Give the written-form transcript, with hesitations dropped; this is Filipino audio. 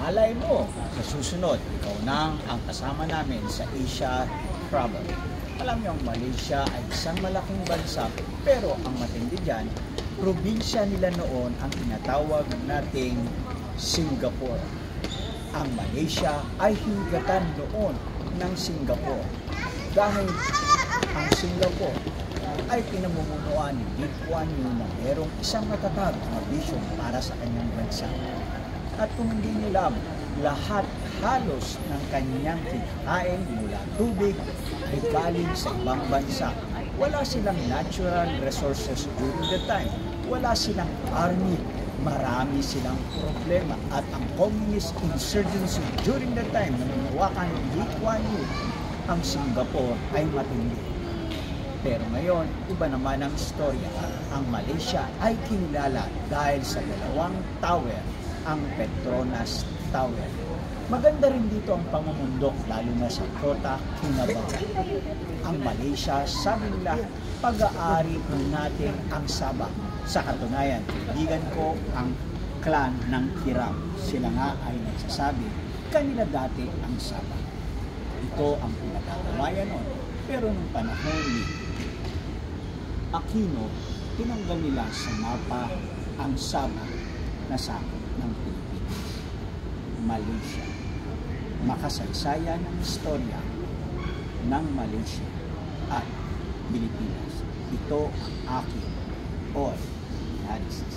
Malay mo, sa susunod, ikaw na ang kasama namin sa Asia Travel. Alam niyo, ang Malaysia ay isang malaking bansa, pero ang matindi dyan, probinsya nila noon ang tinatawag nating Singapore. Ang Malaysia ay higatan noon ng Singapore dahil ang Singapore ay pinamumunuan ni Lee Kuan Yew na merong isang matatag na vision para sa kanyang bansa. At kung hindi nila lahat halos ng kanyang kinakain mula tubig ay galing sa ibang bansa. Wala silang natural resources during the time. Wala silang army. Marami silang problema. At ang communist insurgency during the time na minawakan ni Lee Kuan Yew, ang Singapore ay matindi. Pero ngayon, iba naman ang istorya. Ang Malaysia ay kinilala dahil sa dalawang tower, ang Petronas Tower. Maganda rin dito ang pamumundok, lalo na sa Kota Kinabalu. Ang Malaysia, sabi nila, pag-aari natin ang Sabah. Sa katunayan, kaibigan ko ang clan ng Hiram. Sila nga ay nagsasabi, kanila dati ang Sabah. Ito ang pinagkakawayan nun. Pero nung panahon ni Aquino, tinanggal nila sa mapa ang Sabah na sakop ng Pilipinas. Malaysia. Makasaysayan ng istorya ng Malaysia at Pilipinas. Ito ang aking all analysis.